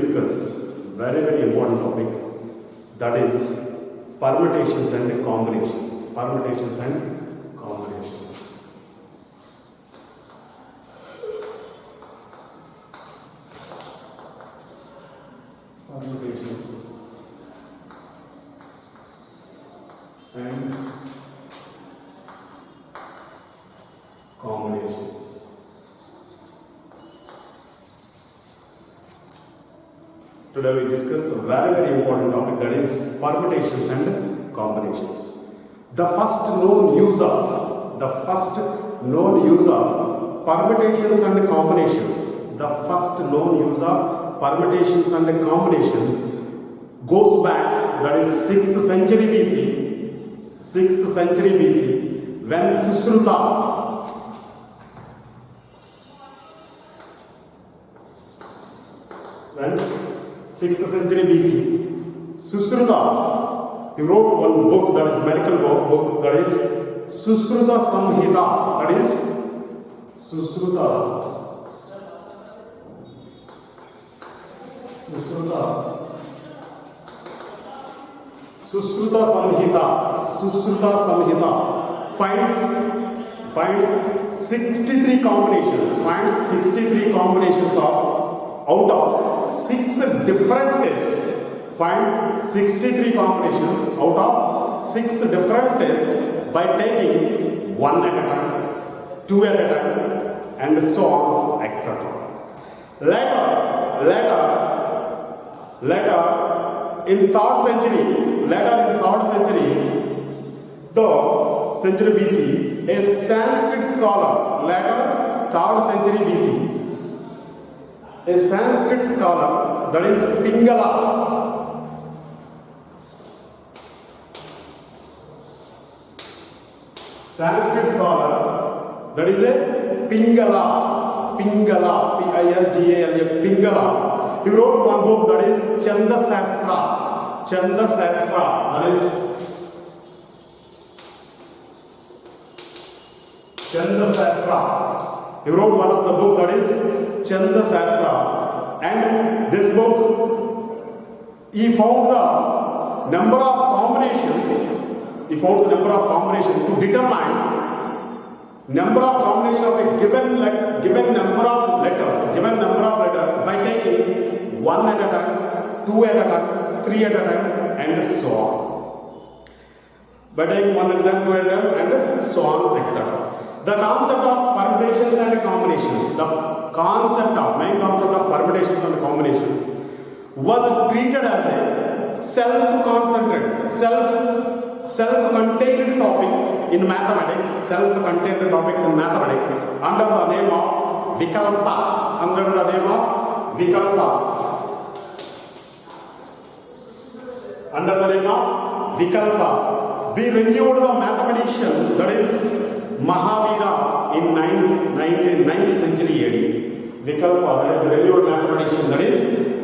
discuss very important topic, that is permutations and combinations. Permutations and combinations. Permutations and combinations. Today we discuss a very important topic, that is permutations and combinations. The first known use of permutations and combinations. The first known use of permutations and combinations goes back, that is 6th century BC. 6th century BC, when Susruta, when 6th century BC, Susruta, he wrote one book, that is medical book, that is Susruta Samhita, that is Susruta Samhita finds 63 combinations, out of 6 different tests. Find 63 combinations out of 6 different tests by taking 1 at a time, 2 at a time, and so on, etc. Later in 3rd century BC, a Sanskrit scholar, a Sanskrit scholar, that is Pingala. Sanskrit scholar, that is a Pingala, P-I-N-G-A-L-A, Pingala. He wrote one book, that is Chanda Sastra, that is Chanda Sastra. He wrote one of the book, that is Chanda Sastra, and this book, he found the number of combinations. To determine number of combinations of a given number of letters by taking 1 at a time, 2 at a time, 3 at a time, and so on. By taking 1 at a time, 2 at a time, and so on, etc. The concept of permutations and combinations, main concept of permutations and combinations was treated as a self-contained topics in mathematics, under the name of Vikalpa. We renewed the mathematician, that is Mahavira, in 9th century AD. Vikalpa, that is a renewed mathematician, that is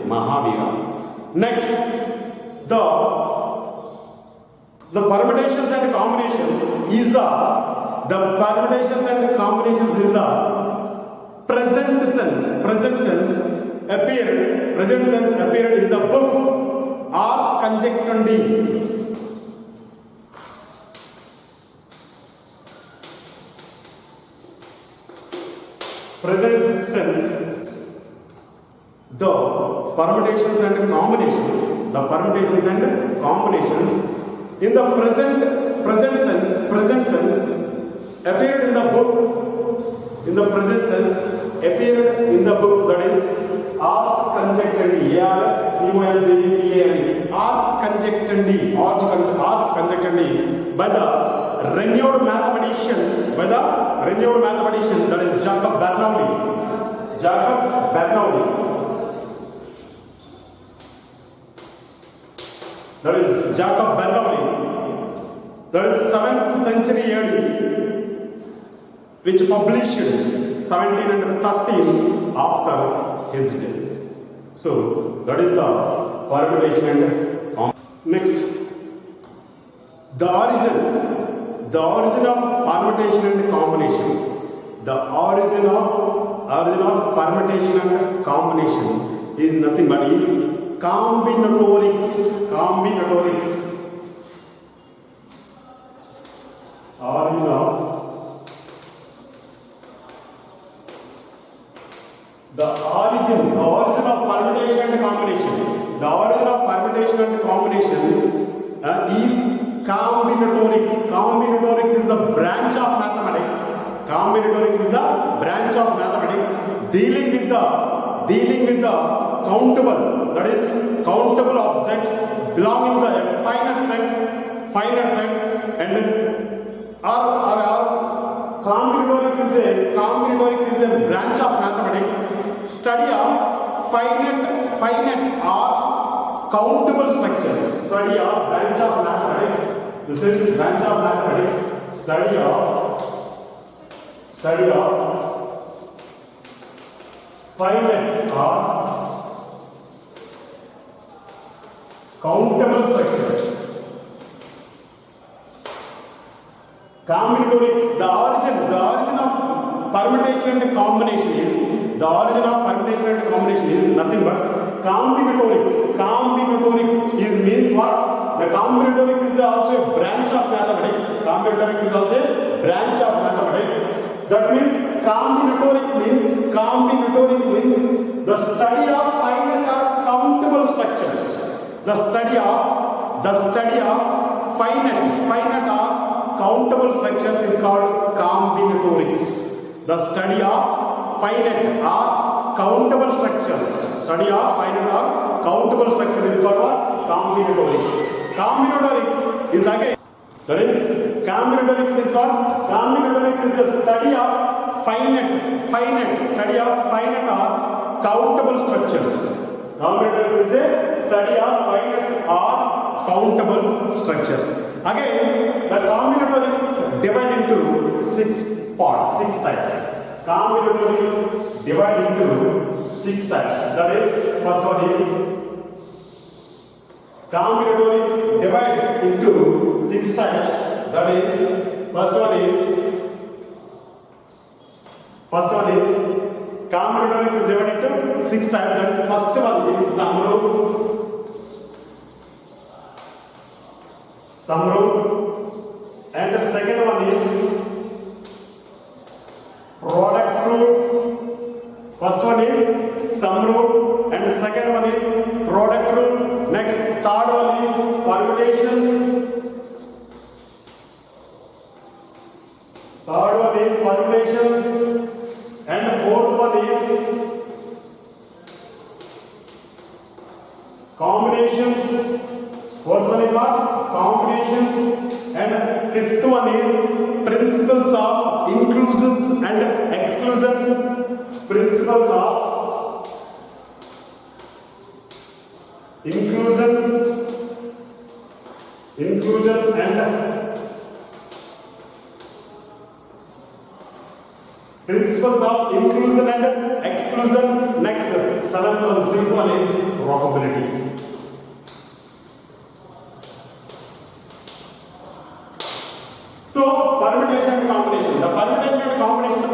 Mahavira. Next, the permutations and combinations is the present sense appeared in the book Ars Conjectundi. Present sense, the permutations and combinations in the present sense appeared in the book. That is Ars Conjectundi, Ars Conjectundi, by the renewed mathematician, that is Jacob Bernoulli. That is Jacob Bernoulli. That is 7th century AD, which published 1713 after his death. So that is the permutation. Next, the origin of permutation and combination. The origin of permutation and combination is nothing but is combinatorics. Combinatorics. Origin of the origin of permutation and combination. The origin of permutation and combination is combinatorics. Combinatorics is the branch of mathematics. Combinatorics is the branch of mathematics dealing with the countable, that is countable objects belonging to a finite set, and combinatorics is a branch of mathematics study of finite or countable structures. Study of branch of mathematics. This is branch of mathematics study of finite or countable structures. Combinatorics, the origin of permutation and combination is nothing but combinatorics. Combinatorics means what? The combinatorics is also a branch of mathematics. Combinatorics is also a branch of mathematics. That means combinatorics means the study of finite or countable structures. The study of finite or countable structures is called combinatorics. The study of finite or countable structures. Study of finite or countable structure is called what? Combinatorics. Combinatorics is again, that is, combinatorics means what? Combinatorics is the study of study of finite or countable structures. Combinatorics is a study of finite or countable structures. Again, the combinatorics divide into 6 parts, 6 types. Combinatorics divide into 6 types. That is, first one is combinatorics divide into 6 types. That is, first one is combinatorics is divided into 6 types. That is, first one is sum rule, and the second one is product rule. First one is sum rule and the second one is product rule. Next, third one is permutations. And the fourth one is combinations. Fourth one is what? Combinations. And fifth one is principles of inclusions and exclusion. Principles of inclusion and principles of inclusion and exclusion. Next, seventh one, sixth one is probability. So, permutation and combination. The permutation and combination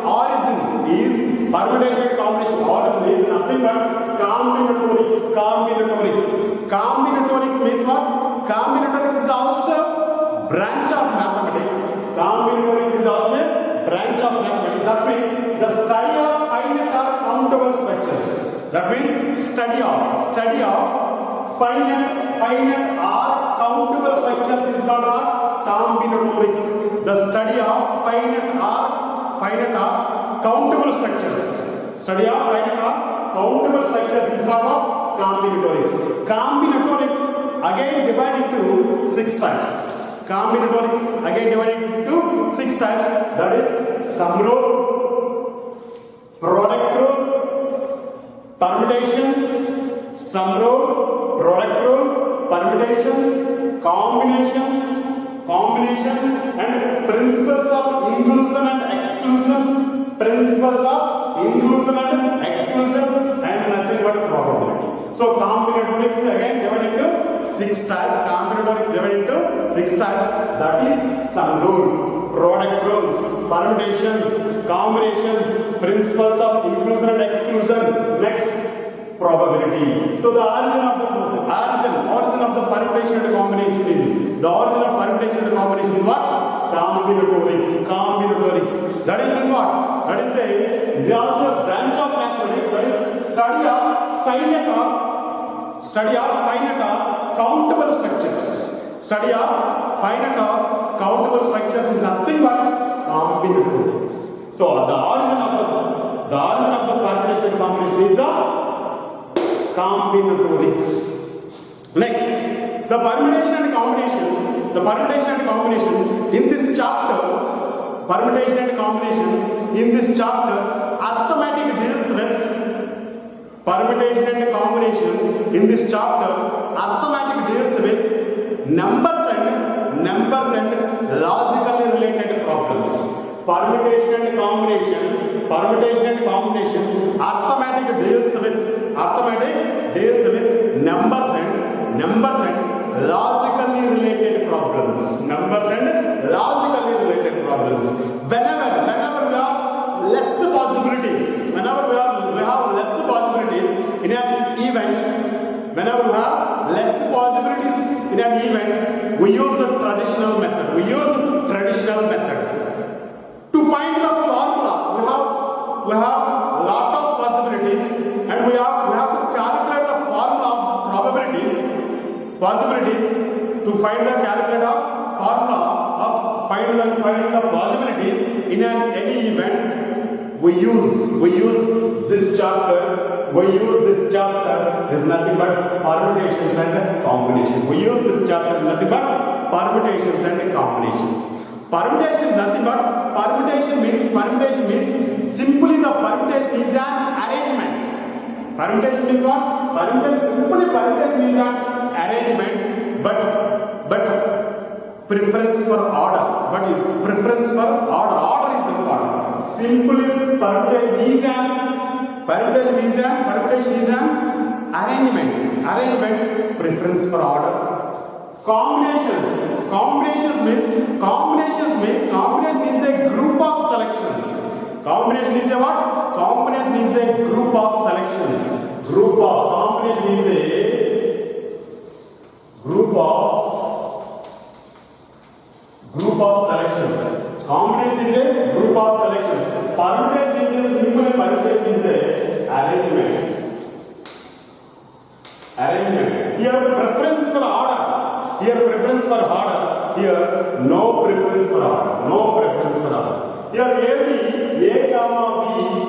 origin is nothing but combinatorics. Combinatorics means what? Combinatorics is also branch of mathematics. Combinatorics is also a branch of mathematics. That means the study of finite or countable structures. That means study of finite or countable structures is called combinatorics. The study of finite or countable structures. Study of finite or countable structures is called combinatorics. Combinatorics again divided into 6 types. Combinatorics again divided into 6 types. That is sum rule, product rule, permutations, sum rule, product rule, permutations, combinations, and principles of inclusion and exclusion. Principles of inclusion and exclusion, and nothing but probability. So combinatorics again divided into 6 types. Combinatorics divided into 6 types. That is sum rule, product rules, permutations, combinations, principles of inclusion and exclusion. Next, probability. So the origin of the permutation and combination is what? Combinatorics. That is means what? That is a also a branch of mathematics, that is study of finite or countable structures. Study of finite or countable structures is nothing but combinatorics. So the origin of the permutation and combination is the combinatorics. Next, the permutation and combination in this chapter, arithmetic deals with numbers and logically related problems. Permutation and combination, arithmetic deals with numbers and logically related problems. Whenever we have less possibilities in an event, we use a traditional method. To find the formula, we have lot of possibilities, and we have to calculate the formula of possibilities. To find the formula of finding the possibilities in any event, we use this chapter. Is nothing but permutations and combinations. Permutation means simply the permutation is an arrangement. Permutation means what? Permutation is an arrangement, but preference for order. What is preference for order? Order is important. Simply permutation is an arrangement, preference for order. Combinations means is a group of selections. Combination is a what? Combination is a group of selections. Combination is a group of selections. Combination is a group of selections. Permutation is a simple permutation is a arrangements. Here preference for order. Here no preference for order. Here A comma B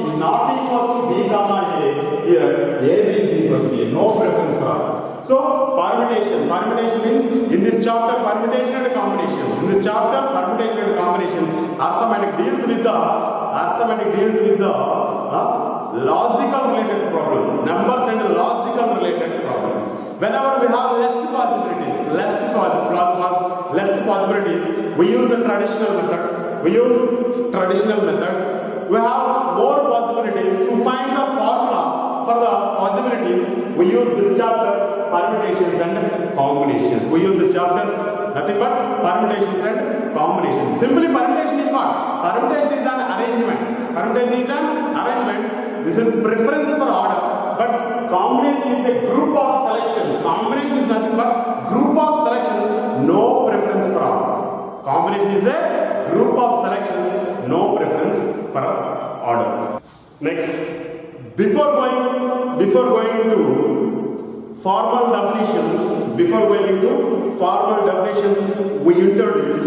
is not equal to B comma A. Here AB is equal to A. No preference for order. So permutation means in this chapter permutation and combinations. Arithmetic deals with the logical related problem, numbers and logical related problems. Whenever we have less possibilities, we use a traditional method. We have more possibilities. To find the formula for the possibilities, we use this chapter, permutations and combinations. Nothing but permutations and combinations. Simply permutation is what? Permutation is an arrangement. This is preference for order, but combination is a group of selections. Combination is nothing but group of selections, no preference for order. Combination is a group of selections, no preference for order. Next, before going into formal definitions, we introduce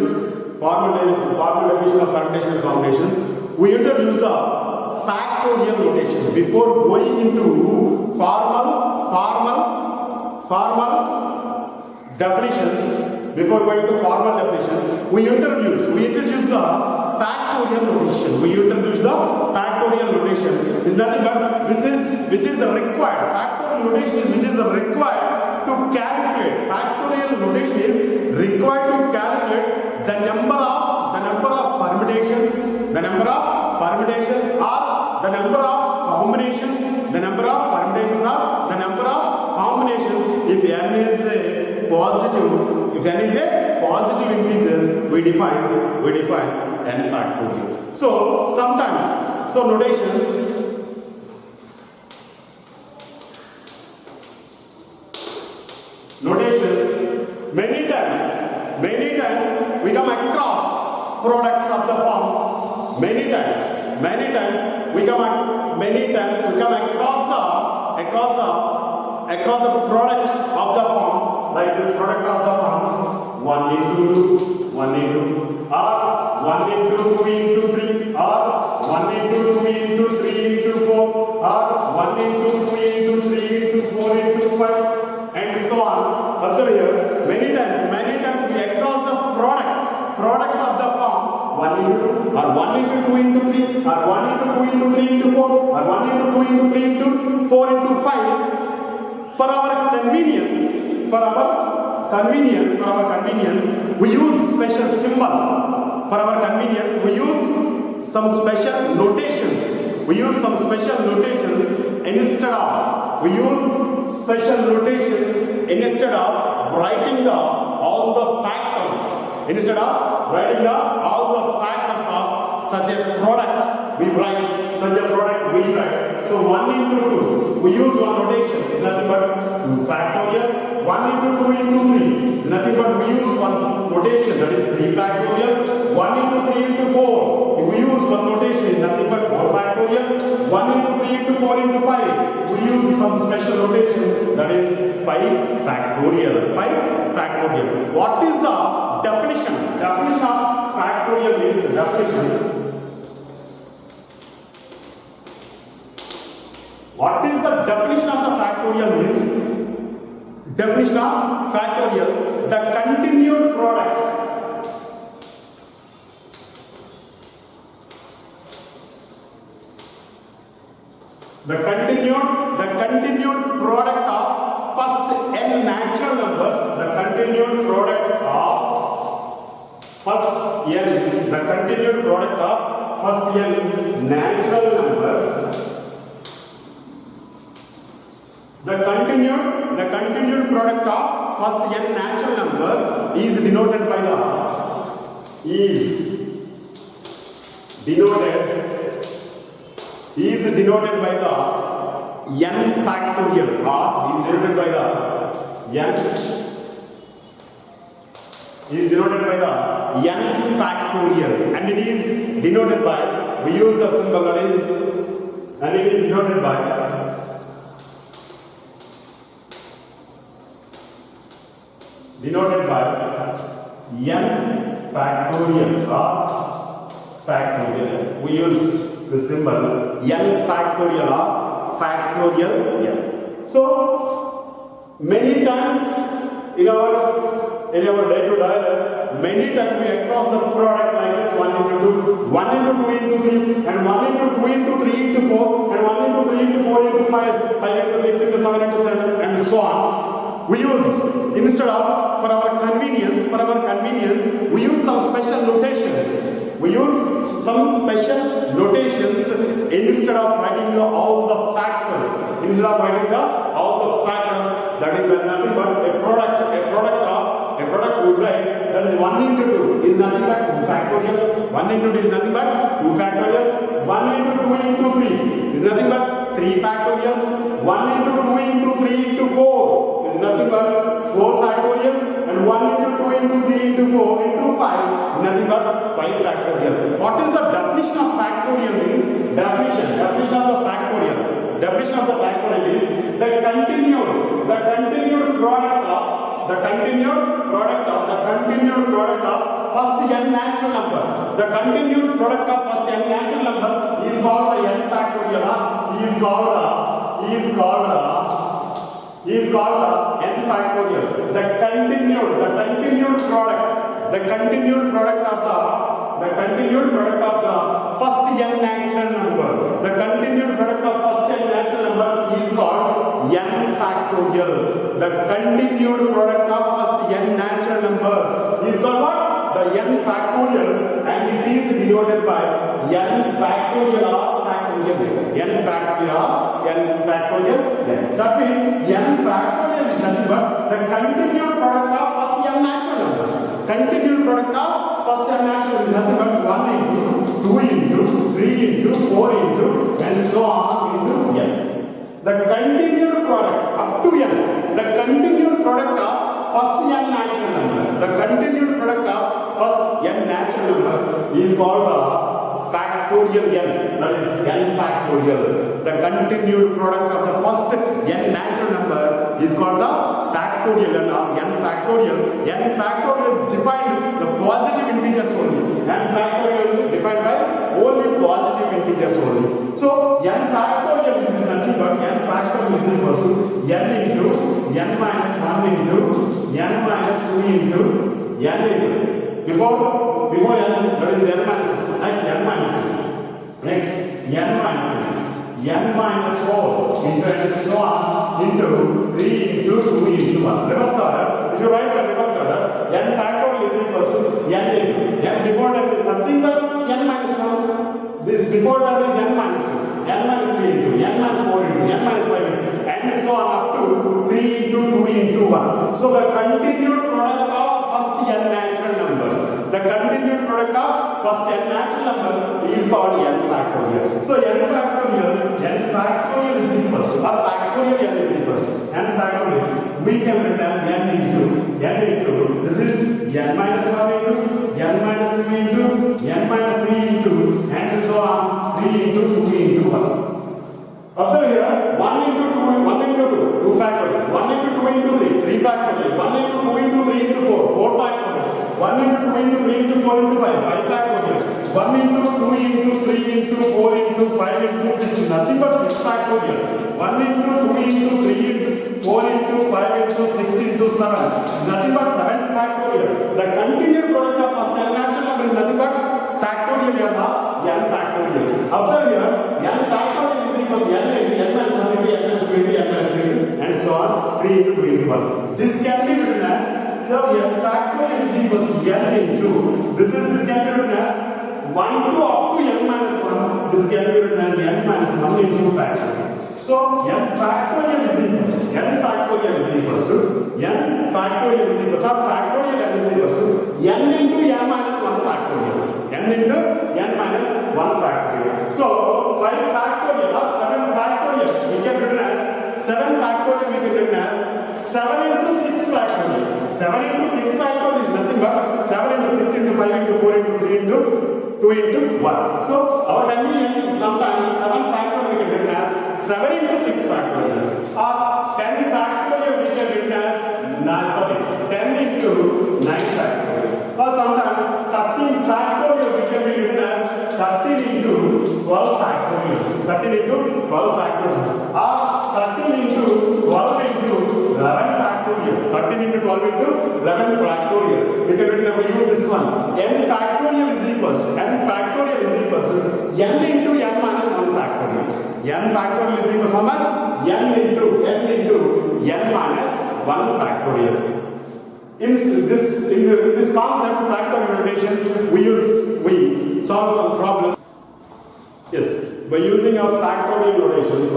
formal definition of permutation and combinations. We introduce the factorial notation before going into formal definitions. We introduce the factorial notation. Is nothing but which is required. Factorial notation is which is required to calculate. Factorial notation is required to calculate the number of permutations, the number of combinations, the number of combinations. If n is a positive integer, we define n factorial. So sometimes notations many times we come across the products of the form, like this product of the forms 1 into 2, 1 into 2, or 1 into 2 into 3, or 1 into 2 into 3 into 4, or 1 into 2 into 3 into 4 into 5, and so on. Observe here, many times we across the products of the form 1 into 2, or 1 into 2 into 3, or 1 into 2 into 3 into 4, or 1 into 2 into 3 into 4 into 5. For our convenience, we use special symbol. For our convenience, we use some special notations. Instead of writing all the factors. Instead of writing all the factors of such a product, we write. So 1 into 2, we use one notation. It's nothing but 2 factorial. 1 into 2 into 3 is nothing but we use one notation, that is 3 factorial. 1 into 3 into 4, if we use one notation, is nothing but 4 factorial. 1 into 3 into 4 into 5, we use some special notation, that is 5 factorial. What is the definition? Definition of factorial means What is the definition of the factorial means? Definition of factorial, the continued product. The continued product of first n natural numbers. The continued product of first n. The continued product of first n natural numbers. The continued product of first n natural numbers is denoted by the n factorial, or is denoted by the n factorial, and it is denoted by, we use the symbol that is, and it is denoted by n factorial or factorial. We use the symbol n factorial or factorial n. So many times in our day-to-day life, many times we across the product like this 1 into 2, 1 into 2 into 3, and 1 into 2 into 3 into 4, and 1 into 3 into 4 into 5, 5 into 6 into 7 into 7, and so on. We use, instead of, for our convenience, we use some special notations. Instead of writing all the factors. That is nothing but a product we write, that is 1 into 2 is nothing but 2 factorial. 1 into 2 is nothing but 2 factorial. 1 into 2 into 3 is nothing but 3 factorial. 1 into 2 into 3 into 4 is nothing but 4 factorial, and 1 into 2 into 3 into 4 into 5 is nothing but 5 factorial. What is the definition of factorial means? Definition of the factorial is the continued product of first n natural number. The continued product of first n natural number is called the n factorial. Is called n factorial. The continued product of the first n natural number. The continued product of first n natural numbers is called n factorial. The continued product of first n natural number is called what? The n factorial, and it is denoted by n factorial or factorial. N factorial. That means n factorial is nothing but the continued product of first n natural numbers. Continued product of first n natural is nothing but 1 into 2 into 3 into 4 into and so on into n. The continued product up to n. The continued product of first n natural number. The continued product of first n natural numbers is called the factorial. factorial n, that is n factorial. The continued product of the first n natural number is called the factorial n or n factorial. N factorial is defined the positive integers only. N factorial is defined by only positive integers only. So n factorial is nothing but n factorial is equal to n into n minus 1 into n minus 2 into n into before n, that is n minus 2. Next n minus 2. Next n minus 2. N minus 4 into and so on into 3 into 2 into 1. Reverse order. If you write the reverse order, n factorial is equal to n into n before that is nothing but n minus 1. This before that is n minus 2, n minus 3 into n minus 4 into n minus 5 into and so on up to 3 into 2 into 1. So the continued product of first n natural numbers. The continued product of first n natural number is called n factorial. So n factorial is equal to or factorial n is equal to n factorial. We can write as n into this is n minus 1 into n minus 2 into n minus 3 into and so on 3 into 2 into 1. Observe here 1 into 2 factorial, 1 into 2 into 3 3 factorial, 1 into 2 into 3 into 4 factorial, 1 into 2 into 3 into 4 into 5 factorial, 1 into 2 into 3 into 4 into 5 into 6 nothing but 6 factorial, 1 into 2 into 3 into 4 into 5 into 6 into 7 nothing but 7 factorial. The continued product of first n natural number is nothing but factorial n factorial. Observe here n factorial is equal to n into n minus 1 into n minus 2 into n minus 3 into and so on 3 into 2 into 1. This can be written as so n factorial is equal to n into this can be written as 1 to up to n minus 1. This can be written as n minus 1 into factorial. So n factorial is equal to n into n minus 1 factorial n into n minus 1 factorial. So 5 factorial or 7 factorial we can written as 7 factorial we can written as 7 into 6 factorial. 7 into 6 factorial is nothing but 7 into 6 into 5 into 4 into 3 into 2 into 1. So our convenience sometimes 7 factorial we can written as 7 into 6 factorial or 10 factorial we can written as 10 into 9 factorial or sometimes 13 factorial we can be written as 13 into 12 factorial. 13 into 12 factorial or 13 into 12 into 11 factorial. 13 into 12 into 11 factorial. We can use this one. N factorial is equal to n into n minus 1 factorial. N factorial is equal to how much? n into n minus 1 factorial. In this concept factorial notations, we solve some problems. Yes, by using our factorial notations,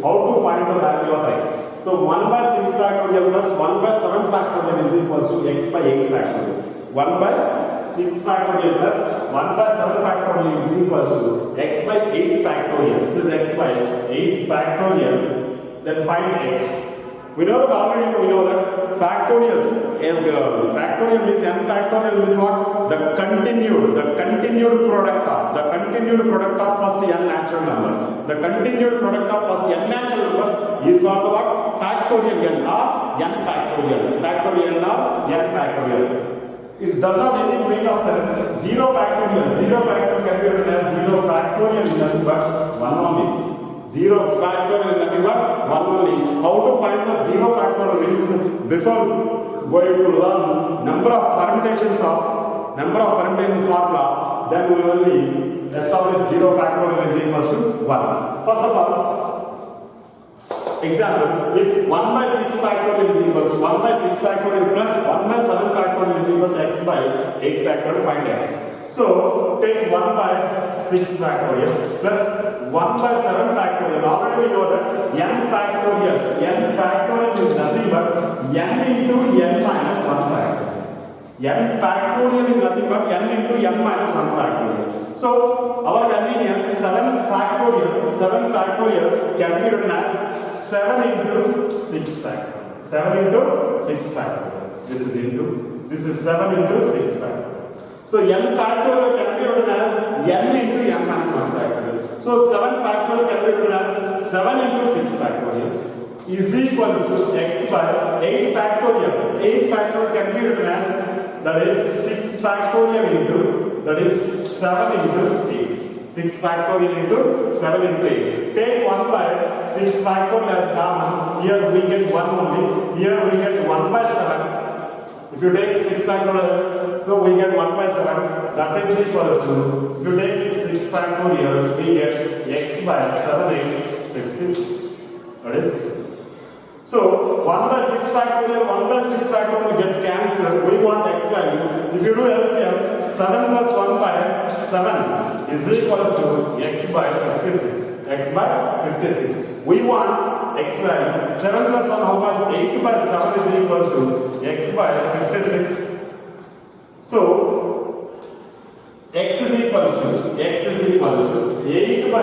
how to find the value of x? So 1 by 6 factorial plus 1 by 7 factorial is equal to x by 8 factorial. 1 by 6 factorial plus 1 by 7 factorial is equal to x by 8 factorial. This is x by 8 factorial. Then find x. We know that factorials. Factorial means n factorial means what? The continued product of first n natural number. The continued product of first n natural numbers is called what? Factorial n or n factorial. Factorial n or n factorial. It does not any make of sense. 0 factorial can be written as 0 factorial is nothing but 1 only. 0 factorial is nothing but 1 only. How to find the 0 factorial means before going to learn number of permutations formula, then we will only establish 0 factorial is equals to 1. First of all, example, if 1 by 6 factorial is equals to 1 by 6 factorial plus 1 by 7 factorial is equals to x by 8 factorial, find x. So take 1 by 6 factorial plus 1 by 7 factorial. Already we know that n factorial is nothing but n into n minus 1 factorial. N factorial is nothing but n into n minus 1 factorial. So our convenience 7 factorial can be written as 7 into 6 factorial. 7 into 6 factorial. This is 7 into 6 factorial. So n factorial can be written as 7 into 6 factorial is equals to x by 8 factorial. 8 factorial can be written as, that is 6 factorial into, that is 7 into 8. 6 factorial into 7 into 8. Take 1 by 6 factorial as common. Here we get 1 only. Here we get 1 by 7. If you take 6 factorial, so we get 1 by 7. That is equals to, if you take 6 factorial, we get x by 7 x 56. That is. So 1 by 6 factorial, 1 by 6 factorial get cancelled. We want x value. If you do LCM, 7 plus 1 by 7 is equals to x by 56. X by 56. We want x value. 7 plus 1 how much? 8 by 7 is equals to x by 56. So x is equals to 8 by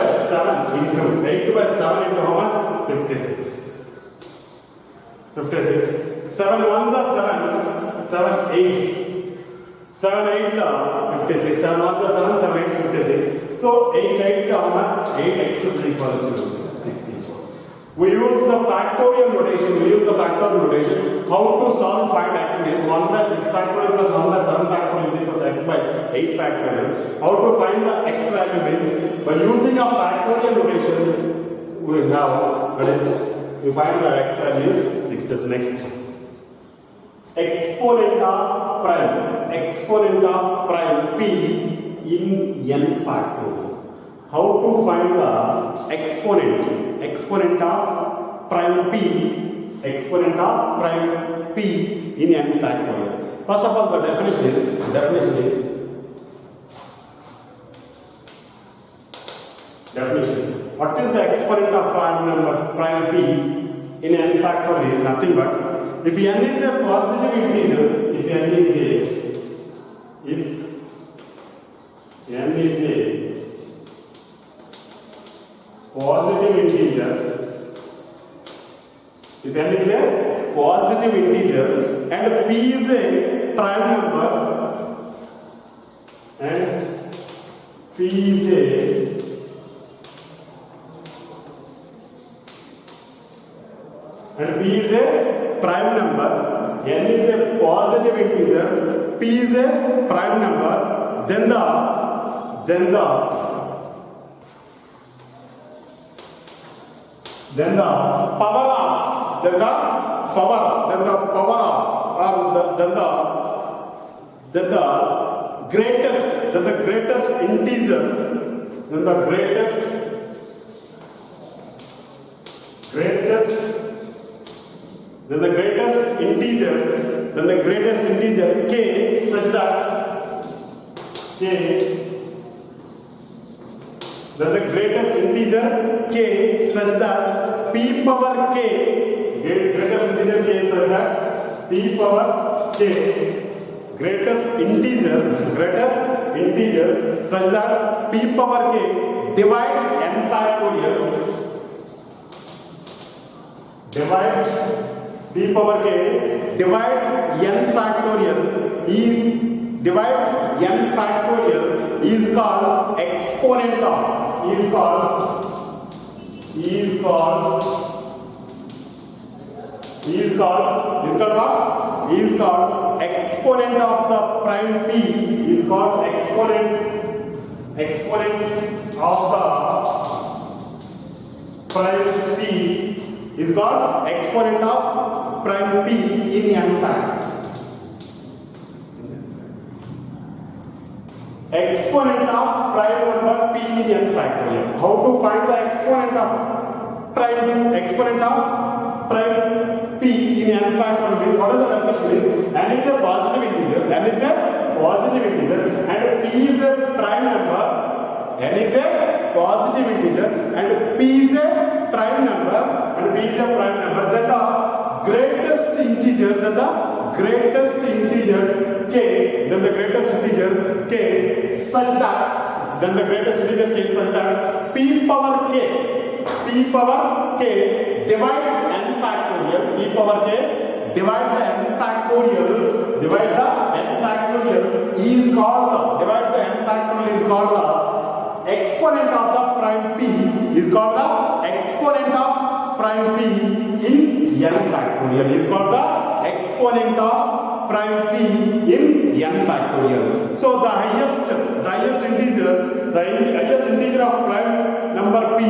7 into how much? 56. 56. 7 ones are 7. 7 eights. 7 eights are 56. 7 ones are 7. 7 eights 56. So 8 eights are how much? 8x is equals to 64. We use the factorial notation. How to solve find x is 1 by 6 factorial plus 1 by 7 factorial is equals to x by 8 factorial. How to find the x value means by using a factorial notation. We now, that is, we find the x value is 6. That's next. Exponent of prime p in n factorial. How to find the exponent of prime p in n factorial? First of all, the definition is what is the exponent of prime p in n factorial is nothing but, if n is a positive integer, if n is a positive integer, and p is a prime number, and p is a prime number, n is a positive integer, p is a prime number, then the power of the greatest integer, the greatest integer k such that p power k, greatest integer such that p power k divides n factorial, is called exponent of, is called exponent of the prime p, is called exponent of the prime p, is called exponent of prime p in n factorial. Exponent of prime number p in n factorial. How to find the exponent of prime p in n factorial means, what is the definition is, n is a positive integer, and p is a prime number, and p is a prime number, then the greatest integer k, such that p power k divides n factorial, divides the n factorial is called the exponent of the prime p is called the exponent of prime p in n factorial. Is called the exponent of prime p in n factorial. So the highest integer of prime number p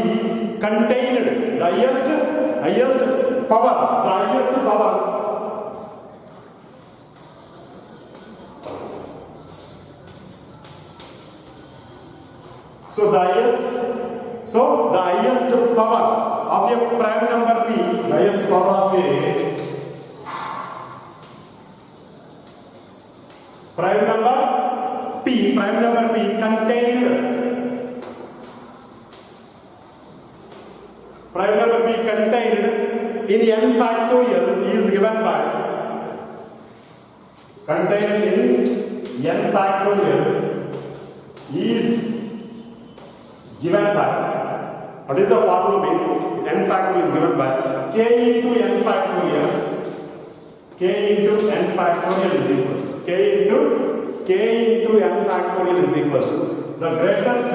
contained the highest power. So the highest power of a prime number p, the highest power of a prime number p contained in n factorial is given by what is the formula base? N factorial is given by k into n factorial. K into n factorial is equal to the greatest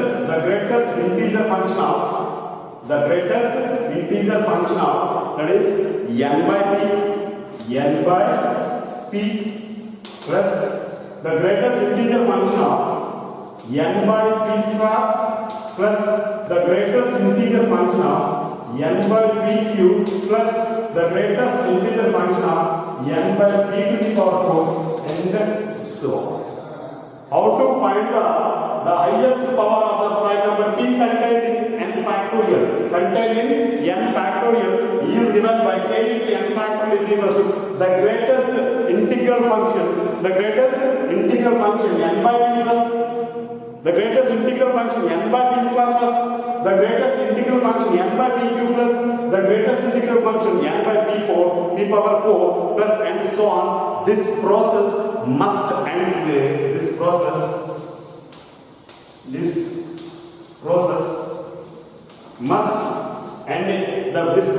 integer function of that is n by p plus the greatest integer function of n by p square plus the greatest integer function of n by p cube plus the greatest integer function of n by p to the power 4 and so on. How to find the highest power of the prime number p contained in n factorial? Is given by k into n factorial is equal to the greatest integral function n by p plus the greatest integral function n by p square plus the greatest integral function n by p cube plus the greatest integral function n by p power 4 plus and so on. This process must end this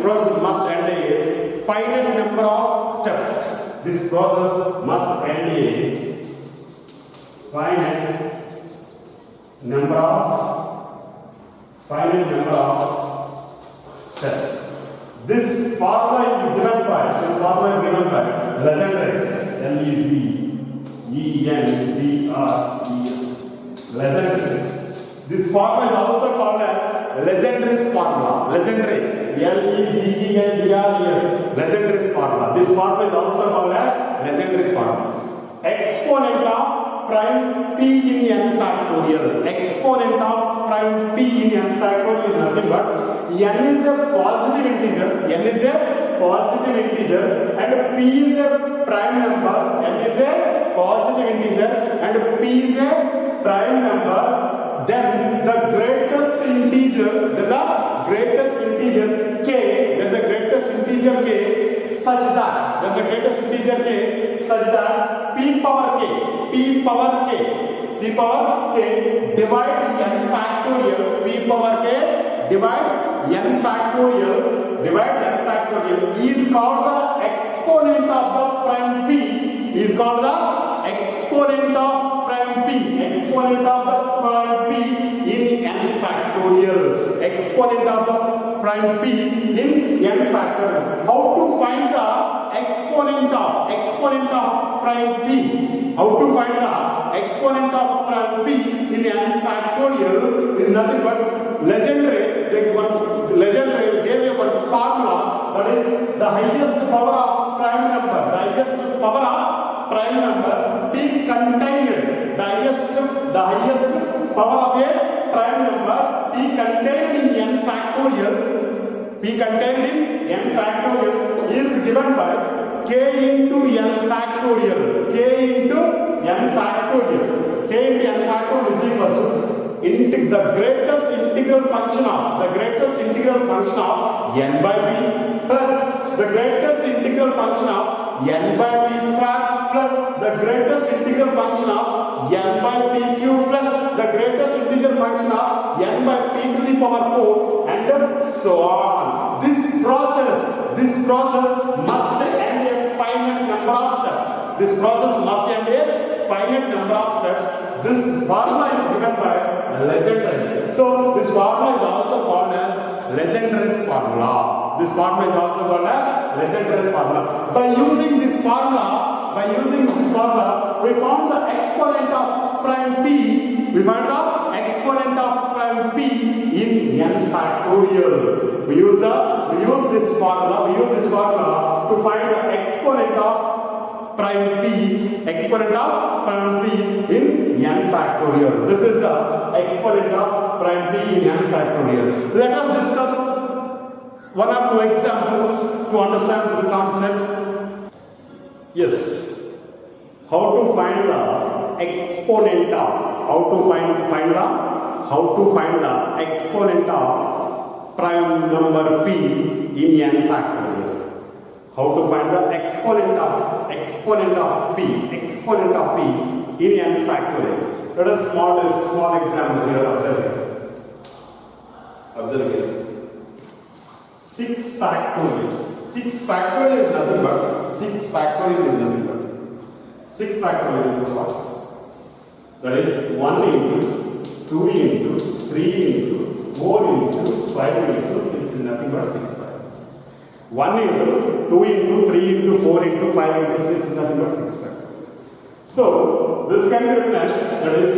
process must end a finite number of steps. This process must end a finite number of steps. This formula is given by Legendres, L-E-Z-E-N-D-R-E-S. Legendres. This formula is also called as Legendres formula. Legendres, L-E-G-E-N-D-R-E-S. Legendres formula. This formula is also called as Legendres formula. Exponent of prime p in n factorial. Exponent of prime p in n factorial is nothing but n is a positive integer. And p is a prime number. N is a positive integer and p is a prime number. Then the greatest integer k. Such that p power k divides n factorial. P power k divides n factorial is called the exponent of the prime p. Is called the exponent of prime p in n factorial. Exponent of the prime p in n factorial. How to find the exponent of prime p? How to find the exponent of prime p in n factorial is nothing but Legendre gave you one formula, that is the highest power of prime number. P contained the highest power of a prime number p contained in n factorial. Is given by k into n factorial. K into n factorial is equal to the greatest integral function of n by p plus the greatest integral function of n by p square plus the greatest integral function of n by p cube plus the greatest integral function of n by p to the power 4 and so on. This process must end a finite number of steps. this formula is given by Legendre's. So this formula is also called as Legendre's formula. This formula is also called as Legendre's formula. By using this formula, we found the exponent of prime p. We find the exponent of prime p in n factorial. We use this formula to find the exponent of prime p in n factorial. This is the exponent of prime p in n factorial. Let us discuss one or two examples to understand this concept. Yes. How to find the exponent of prime number p in n factorial. How to find the exponent of p in n factorial. Let us small example here. Observe here. 6 factorial. 6 factorial is nothing but 6 factorial is what? That is 1 into 2 into 3 into 4 into 5 into 6 is nothing but 6 factorial. 1 into 2 into 3 into 4 into 5 into 6 is nothing but 6 factorial. So this can be written as, that is,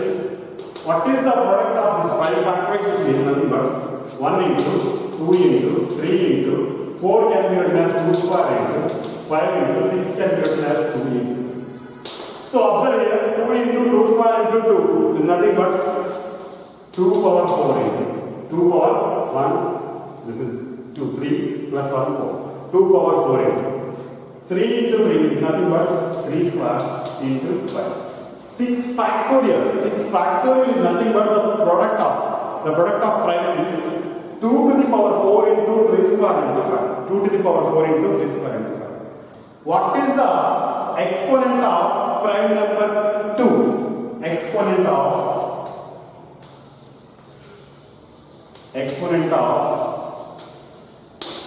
what is the product of this 5 factorization is nothing but 1 into 2 into 3 into 4 can be written as 2 square into 5 into 6 can be written as 2 into. So observe here, 2 into 2 square into 2 is nothing but 2 power 4 into 2 power 1. This is 2, 3 plus 1, 4. 2 power 4 into 3 into 3 is nothing but 3 square into 5. 6 factorial. 6 factorial is nothing but the product of primes is 2 to the power 4 into 3 square into 5. 2 to the power 4 into 3 square into 5. What is the exponent of prime number 2? Exponent of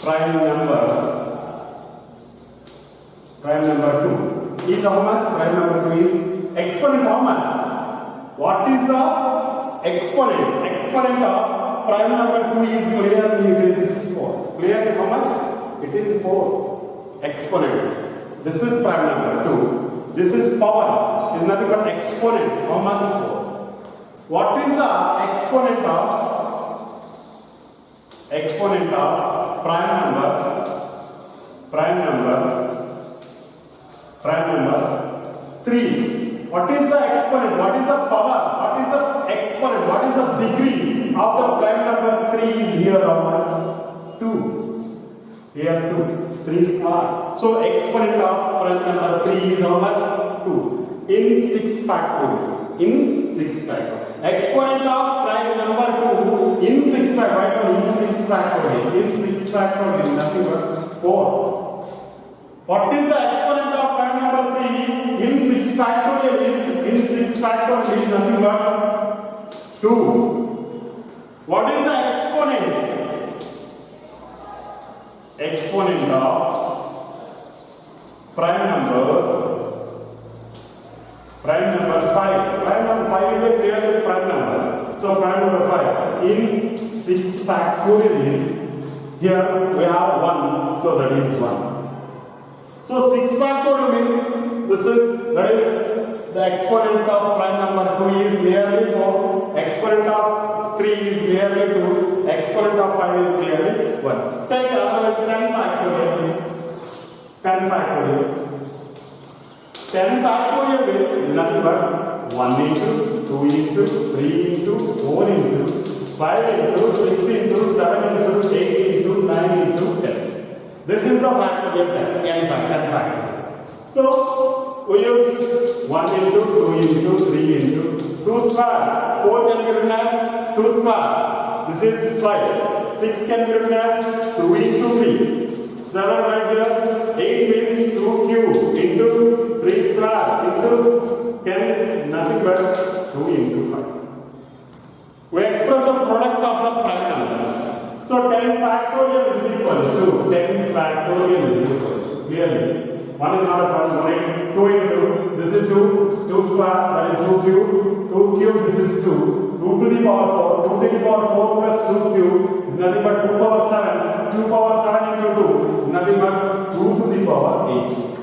prime number 2 is how much? Prime number 2 is exponent how much? What is the exponent? Exponent of prime number 2 is clearly it is 4. Clearly how much? It is 4. Exponent. This is prime number 2. This is power. Is nothing but exponent. How much is 4? What is the exponent of prime number 3? What is the exponent? What is the power? What is the exponent? What is the degree of the prime number 3 is here how much? 2. Here 2. 3 square. So exponent of prime number 3 is how much? 2. In 6 factorial. In 6 factorial. Exponent of prime number 2 in 6 factorial. In 6 factorial. In 6 factorial is nothing but 4. What is the exponent of prime number 3 in 6 factorial is nothing but 2. What is the exponent? Exponent of prime number 5. Prime number 5 is a clear prime number. So prime number 5 in 6 factorial is, here we have 1, so that is 1. So 6 factorial means that is the exponent of prime number 2 is clearly 4, exponent of 3 is clearly 2, exponent of 5 is clearly 1. Take otherwise 10 factorial. 10 factorial. 10 factorial is nothing but 1 into, 2 into, 3 into, 4 into, 5 into, 6 into, 7 into, 8 into, 9 into 10. This is the factorial 10 factorial. So we use 1 into, 2 into, 3 into, 2 square. 4 can be written as 2 square. This is 5. 6 can be written as 2 into 3. 7 right here. 8 means 2 cube into 3 square into 10 is nothing but 2 into 5. We express the product of the prime numbers. So 10 factorial is equal to 10 factorial is equal to, clearly. 1 is not a problem. 2 into, this is 2 square, that is 2 cube, 2 2. 2 to the power 4. 2 to the power 4 plus 2 cube is nothing but 2 power 7. 2 power 7 into 2 is nothing but 2 to the power 8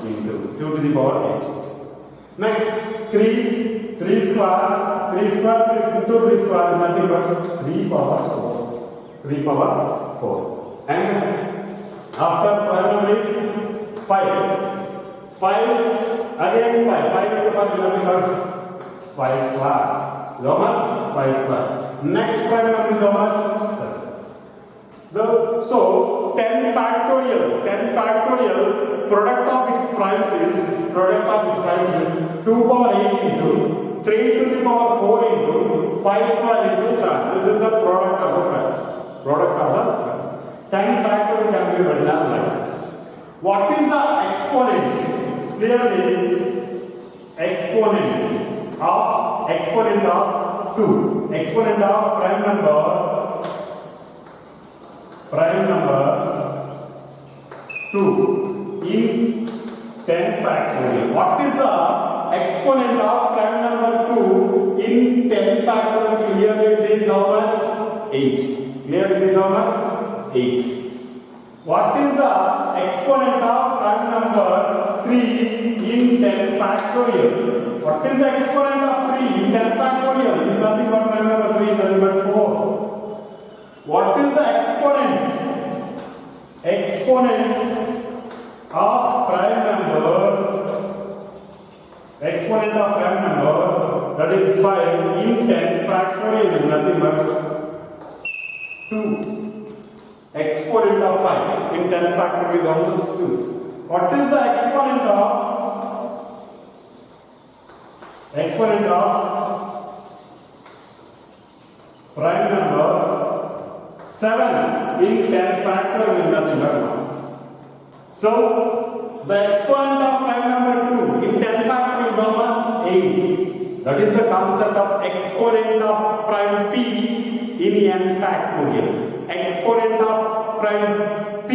into 2 to the power 8. Next, 3 square. 3 square is into 3 square is nothing but 3 power 4. 3 power 4. And after prime number is 5. 5 again 5. 5 into 5 is nothing but 5 square. How much? 5 square. Next prime number is how much? 7. So 10 factorial. 10 factorial product of its primes is 2 power 8 into 3 to the power 4 into 5 square into 7. This is the product of the primes. 10 factorial can be written as like this. What is the exponent? Clearly, exponent of 2. Exponent of prime number 2 in 10 factorial. What is the exponent of prime number 2 in 10 factorial? Clearly it is how much? 8. Clearly it is how much? 8. What is the exponent of prime number 3 in 10 factorial? What is the exponent of 3 in 10 factorial? Is nothing but prime number 3 is nothing but 4. What is the exponent? Exponent of prime number that is 5 in 10 factorial is nothing but 2. Exponent of 5 in 10 factorial is almost 2. What is the exponent of prime number 7 in 10 factorial is nothing but 1. So the exponent of prime number 2 in 10 factorial is how much? 8. That is the concept of exponent of prime p in n factorial. Exponent of prime p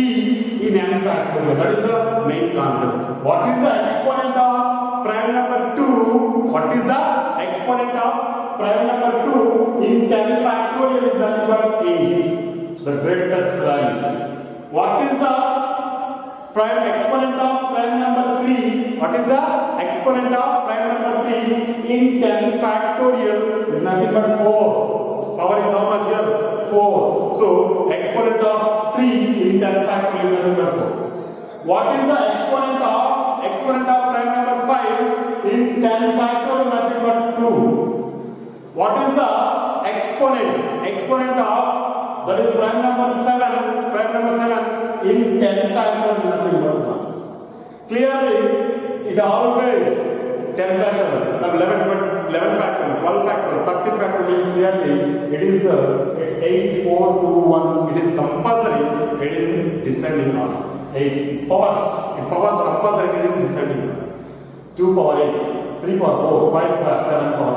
in n factorial. That is the main concept. What is the exponent of prime number 2? What is the exponent of prime number 2 in 10 factorial is nothing but 8. The greatest value. What is the prime exponent of prime number 3? What is the exponent of prime number 3 in 10 factorial is nothing but 4. Power is how much here? 4. So exponent of 3 in 10 factorial is nothing but 4. What is the exponent of prime number 5 in 10 factorial? Nothing but 2. What is the exponent of that is prime number 7 in 10 factorial is nothing but 1. Clearly it always 10 factorial, 11 factorial, 12 factorial, 13 factorial is clearly it is 8, 4, 2, 1. It is compulsory. It is descending order. 8 powers. In powers compulsory it is descending order. 2 power 8, 3 power 4, 5 square, 7 power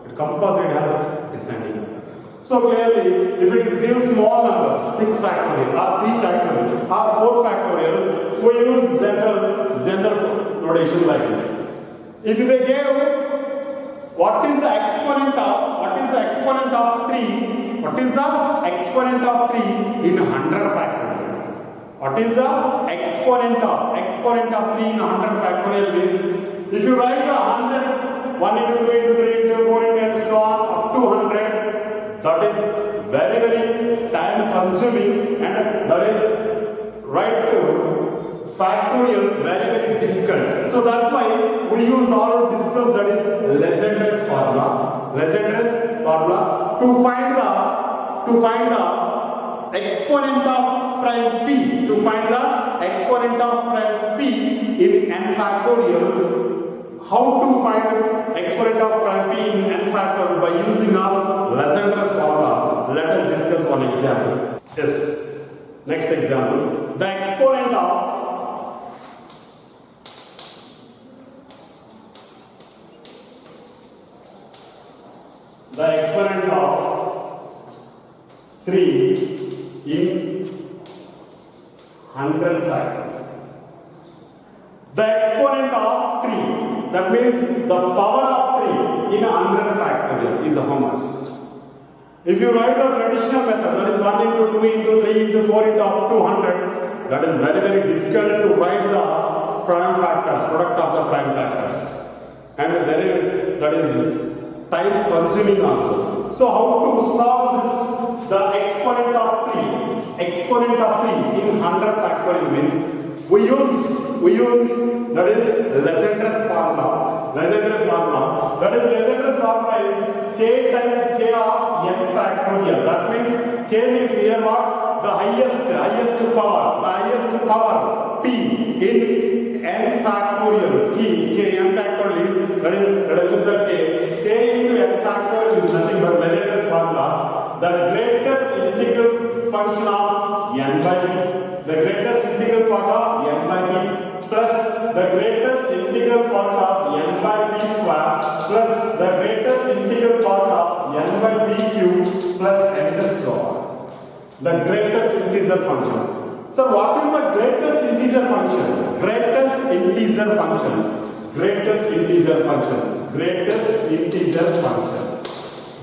1. It compulsory has descending order. So clearly, if it gives small numbers, 6 factorial, or 3 factorial, or 4 factorial, we use general notation like this. If they gave what is the exponent of 3? What is the exponent of 3 in 100 factorial? What is the exponent of 3 in 100 factorial is, if you write the 100, 1 into 2 into 3 into 4 into and so on up to 100, that is very time consuming, and that is right to factorial very difficult. So that's why we use all discuss that is Legendre's formula to find the exponent of prime p, in n factorial. How to find exponent of prime p in n factorial? By using our Legendre's formula. Let us discuss one example. Yes. Next example. The exponent of 3 in 100 factors. The exponent of 3, that means the power of 3 in 100 factorial is how much? If you write the traditional method, that is 1 into 2 into 3 into 4 into up to 100, that is very, very difficult to write the prime factors, product of the prime factors. And that is time consuming also. So how to solve this? The exponent of 3 in 100 factorial means we use that is Legendre's formula. That is Legendre's formula is k times k of n factorial. That means k means here what? The highest power p in n factorial. K n factorial is that is the k into n factorial is nothing but Legendre's formula. The greatest integral function of n by p. The greatest integral part of n by p plus the greatest integral part of n by p square plus the greatest integral part of n by p cube plus and so on. The greatest integer function. So what is the greatest integer function? Greatest integer function.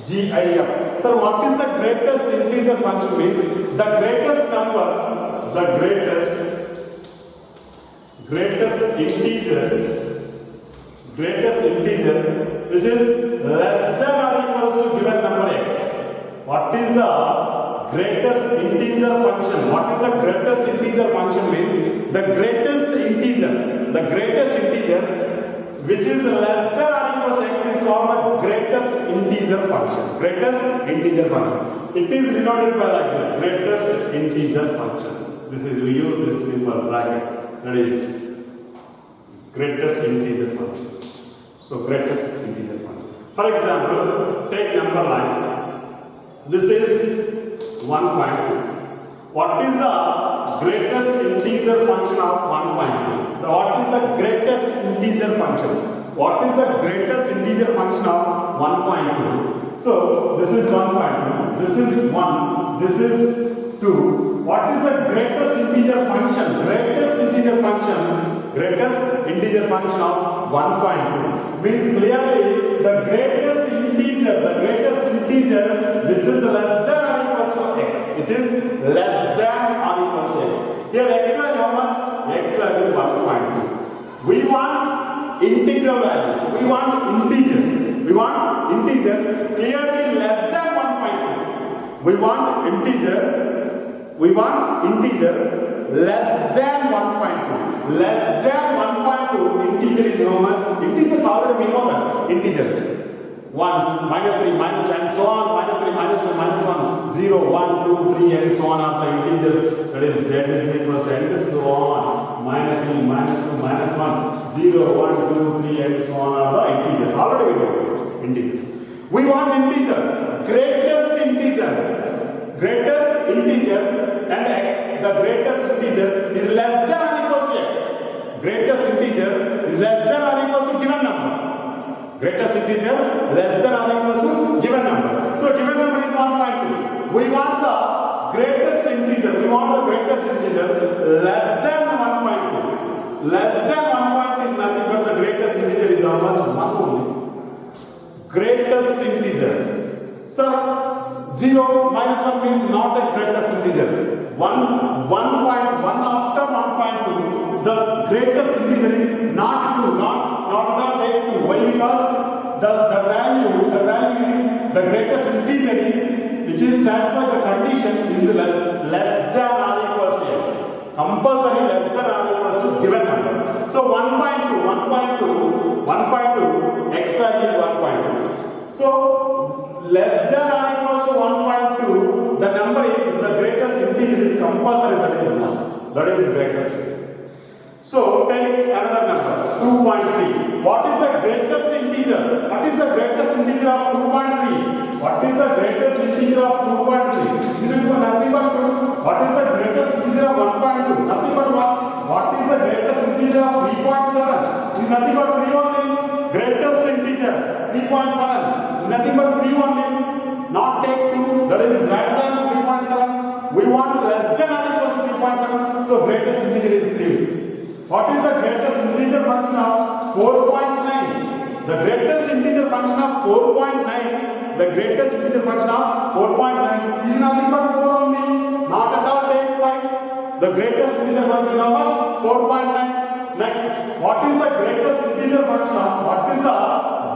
GIF. So what is the greatest integer function means? The greatest number. The greatest integer which is less than or equal to given number x. What is the greatest integer function? What is the greatest integer function means? The greatest integer which is less than or equal to x is called the greatest integer function. It is denoted by like this, greatest integer function. This is, we use this symbol bracket, that is greatest integer function. So greatest integer function. For example, take number line. This is 1.2. What is the greatest integer function of 1.2? What is the greatest integer function? What is the greatest integer function of 1.2? So this is 1.2. This is 1. This is 2. What is the greatest integer function? Greatest integer function of 1.2 means clearly the greatest integer which is less than or equal to x, which is less than or equal to x. Here x value how much? X value 1.2. We want integral values. We want integers clearly less than 1.2. We want integer less than 1.2. Less than 1.2 integer is how much? Integers already we know that. Integers. 1, -3, -2 and so on. -3, -2, -1, 0, 1, 2, 3 and so on are the integers. That is z is equal to and so on. -3, -2, -1, 0, 1, 2, 3 and so on are the integers. Already we know integers. We want integer. Greatest integer and the greatest integer is less than or equal to x. Greatest integer is less than or equal to given number. Greatest integer less than or equal to given number. So given number is 1.2. We want the greatest integer. Less than 1.2. Less than 1.2 is nothing but the greatest integer is almost 1 only. Greatest integer. So 0 minus 1 means not a greatest integer. 1.1 after 1.2, the greatest integer is not 2, not 2. Why? Because the value is the greatest integer is which is satisfied the condition is less than or equal to x. Compulsory less than or equal to given number. So 1.2, x value is 1.2. So less than or equal to 1.2, the number is the greatest integer is compulsory, that is 1. That is greatest. So take another number, 2.3. What is the greatest integer? What is the greatest integer of 2.3? What is the greatest integer of 2.3? Is it nothing but 2? What is the greatest integer of 1.2? Nothing but 1. What is the greatest integer of 3.7? Is nothing but 3 only. Greatest integer 3.7 is nothing but 3 only. Not take 2, that is greater than 3.7. We want less than or equal to 3.7. So greatest integer is 3. What is the greatest integer function of 4.9? The greatest integer function of 4.9, the greatest integer function of 4.9 is nothing but 4 only. Not at all take 5. The greatest integer function of 4.9. Next, what is the greatest integer function of? What is the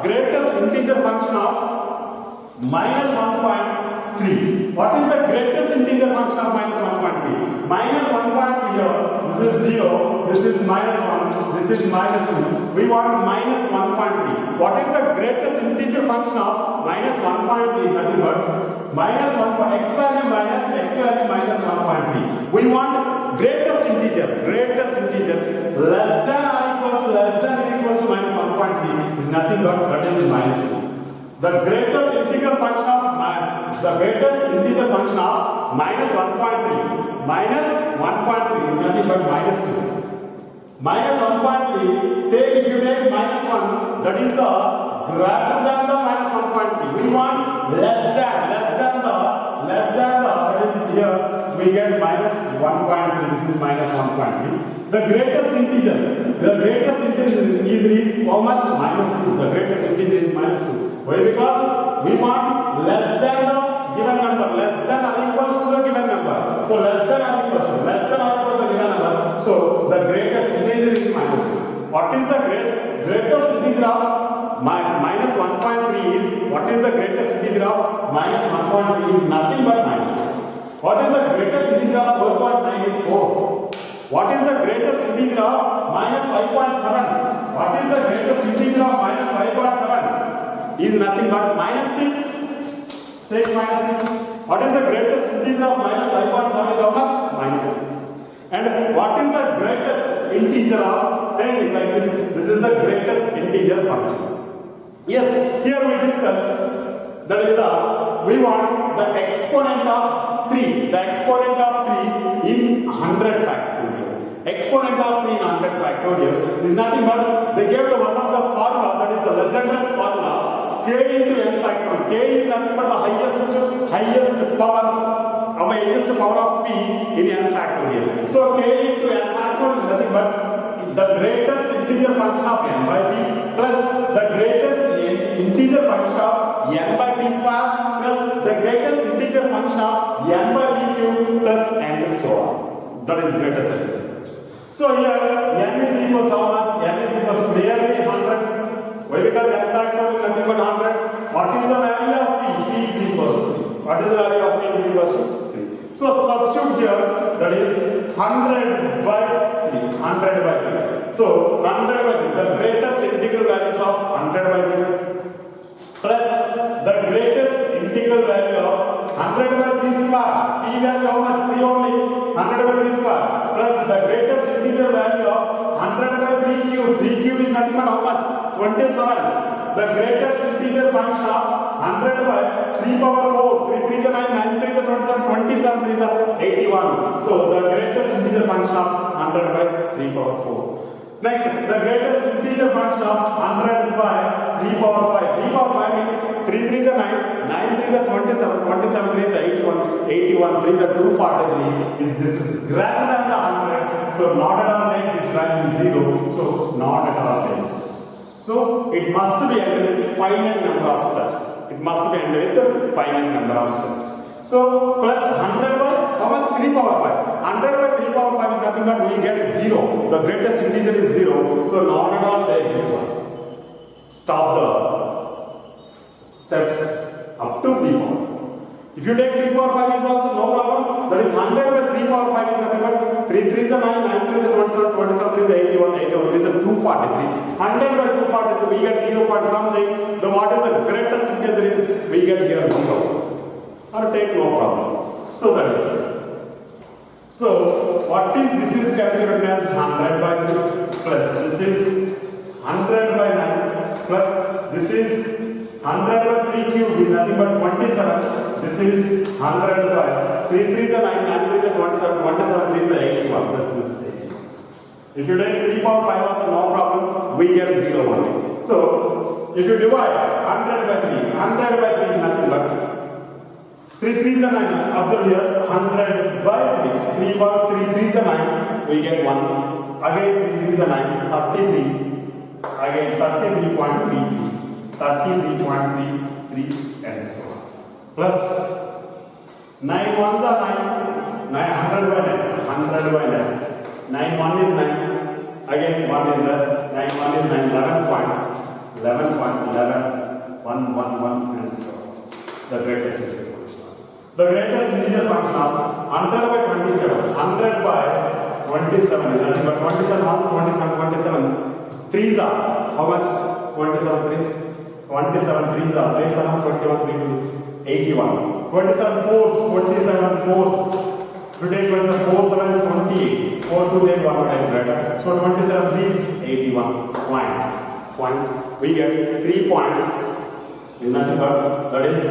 greatest integer function of minus 1.3? What is the greatest integer function of minus 1.3? Minus 1.3 here. This is 0. This is minus 1. This is minus 2. We want minus 1.3. What is the greatest integer function of minus 1.3? Nothing but minus 1. X value minus x value minus 1.3. We want greatest integer less than or equals to minus 1.3 is nothing but that is minus 2. The greatest integer function of minus 1.3 minus 1.3 is nothing but minus 2. Minus 1.3, if you take minus 1, that is the greater than the minus 1.3. We want less than the, that is here, we get minus 1.3, this is minus 1.3. The greatest integer is how much? Minus 2. The greatest integer is minus 2. Why? Because we want less than the given number, less than or equals to the given number. So less than or equals to the given number. So the greatest integer is minus 2. What is the greatest integer of minus 1.3 is, what is the greatest integer of minus 1.3 is nothing but minus 2. What is the greatest integer of 4.9 is 4. What is the greatest integer of minus 5.7? What is the greatest integer of minus 5.7? Is nothing but minus 6. Take minus 6. What is the greatest integer of minus 5.7 is how much? Minus 6. And what is the greatest integer of, and like this is the greatest integer function. Yes, here we discuss, that is we want the exponent of 3. The exponent of 3 in 100 factorial. Exponent of 3 in 100 factorial is nothing but, they gave the one of the formula, that is the Legendre's formula, k into n factorial. K is nothing but the highest power of p in n factorial. So k into n factorial is nothing but the greatest integer function of n by p plus the greatest integer function of n by p square plus the greatest integer function of n by p cube plus and so on. That is greatest integer. So here n is equals to how much? N is equals to clearly 100. Why? Because n factorial is nothing but 100. What is the value of p? P is equals to 3. What is the value of p is equals to 3? So substitute here, that is 100 by 3. 100 by 3. So 100 by 3, the greatest integral values of 100 by 3 plus the greatest integral value of 100 by 3 square. P value how much? 3 only. 100 by 3 square plus the greatest integer value of 100 by 3 cube. 3 cube is nothing but how much? 27. The greatest integer function of 100 by 3 power 4. 3 3 is 9, 9 3 is 27, 27 3 is 81. So the greatest integer function of 100 by 3 power 4. Next, the greatest integer function of 100 by 3 power 5. 3 power 5 means 3 3 is 9, 9 3 is 27, 27 3 is 81, 81 3 is 243. This is greater than the 100. So not at all like this value is 0. So not at all like. So it must be ended with finite number of steps. It must be ended with finite number of steps. So plus 100 by how much? 3 power 5. 100 by 3 power 5 is nothing but we get 0. The greatest integer is 0. So not at all take this one. Stop the steps up to 3 power 5. If you take 3 power 5 is also no problem. That is 100 by 3 power 5 is nothing but 3 3 is 9, 9 3 is 27, 27 3 is 81, 81 3 is 243. 100 by 243 we get 0 point something. The what is the greatest integer is we get here 0. Or take no problem. So that is. So what is this is calculated as 100 by 2 plus this is 100 by 9 plus this is 100 by 3 cube is nothing but 27. This is 100 by 3 3 is 9, 9 3 is 27, 27 3 is 81 plus this is 80. If you take 3 power 5 also no problem, we get 0 only. So if you divide 100 by 3, 100 by 3 is nothing but 3 3 is 9. Observe here 100 by 3. 3 was 3 3 is 9. We get 1. Again 3 3 is 9. 33. Again 33.33. 33.33 and so on. Plus 9 ones are 9, 900 by 9, 100 by 9, 9 1 is 9, again 1 is 9, 1 is 9, 11.11, 1, 1, 1 and so on. The greatest integer function. The greatest integer function of 100 by 27, 100 by 27 is nothing but 27 ones, 27, 27 threes are, how much? 27 threes, 27 threes are, 3 sevens, 21, 3 twos, 81. 27 fours, 27 fours. Today 27 4 sevens, 28. 4 2 8 1 type greater. So 27 threes, 81. Point. We get 3 point is nothing but that is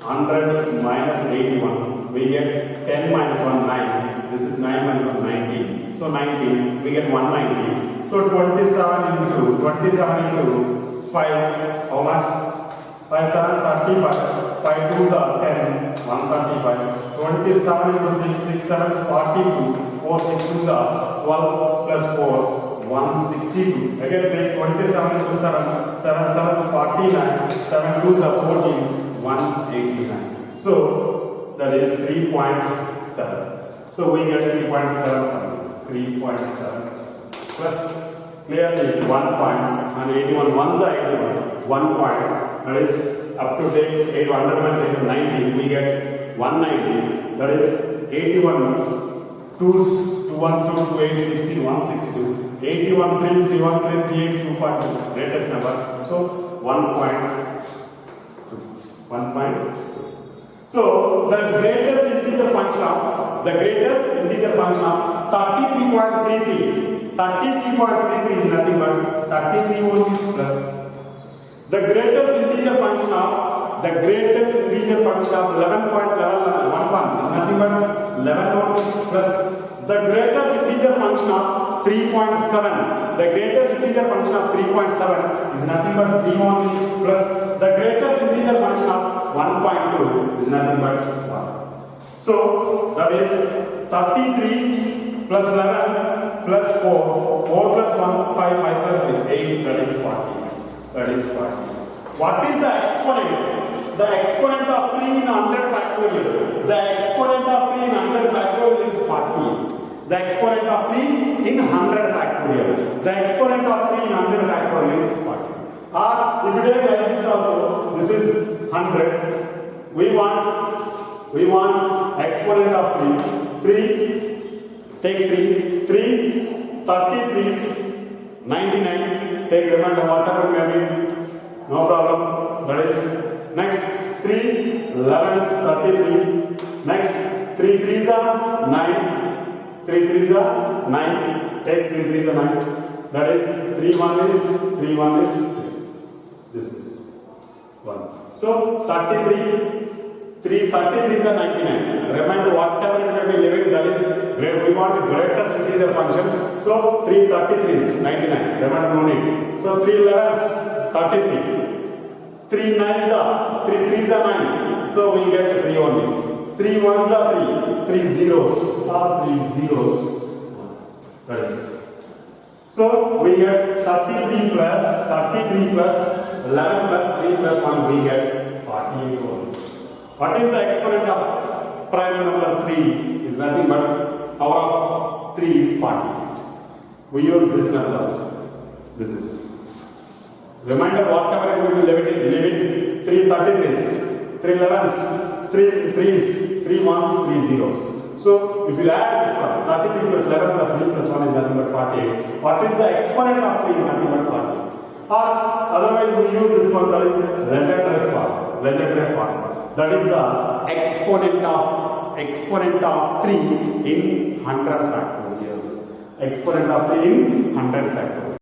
100 minus 81. We get 10 minus 1 9. This is 9 minus 1 19. So 19. We get 190. So 27 into 5. How much? 5 sevens 35. 5 twos are 10. 135. 27 into 6. 6 sevens 42. 4 6 twos are 12 plus 4. 162. Again take 27 into 7. 7 sevens 49. 7 twos are 14. 189. So that is 3.7. So we get 3.7 3.7 plus clearly 1 point and 81 ones are 81. 1 point that is up to take 800 minus 90 we get 190 that is 81 twos 2 ones 2 2 8 16 162 81 threes 3 1 3 3 8 2 5 greatest number. So 1 point. So the greatest integer function of 33.33. 33.33 is nothing but 33 only plus the greatest integer function of 11.11 is nothing but 11 only plus the greatest integer function of 3.7. The greatest integer function of 3.7 is nothing but 3 only plus the greatest integer function of 1.2 is nothing but 1. So that is 33 plus 11 plus 4, 4 plus 1, 5, 5 plus 3, 8, that is 40. That is 40. What is the exponent? The exponent of 3 in 100 factorial. The exponent of 3 in 100 factorial is 40. The exponent of 3 in 100 factorial. The exponent of 3 in 100 factorial is 40. Or if you take like this also, this is 100. We want exponent of 3. 3, take 3. 33 is 99. Take remainder whatever may be. No problem. That is next 3 11s 33. Next 3 3s are 9. 3 3s are 9. Take 3 3s are 9. That is 3 1 is 3 1 is 3. This is 1. So 33 is a 99. Remember whatever it may be limit that is we want the greatest integer function. So 3 33 is 99. Remember no need. So 3 11s 33. 3 9s are 3 3s are 9. So we get 3 only. 3 1s are 3. 3 zeros are 3 zeros. That is. So we get 33 plus 11 plus 3 plus 1 we get 48 only. What is the exponent of prime number 3 is nothing but power of 3 is 48. We use this method also. This is. Reminder whatever it will be limit 3 33s, 3 11s, 3 3s, 3 1s, 3 zeros. So if you add this one, 33 plus 11 plus 3 plus 1 is nothing but 48. What is the exponent of 3 is nothing but 48. Or otherwise we use this one that is Legendre form. That is the exponent of 3 in 100 factorial. Exponent of 3 in 100 factorial.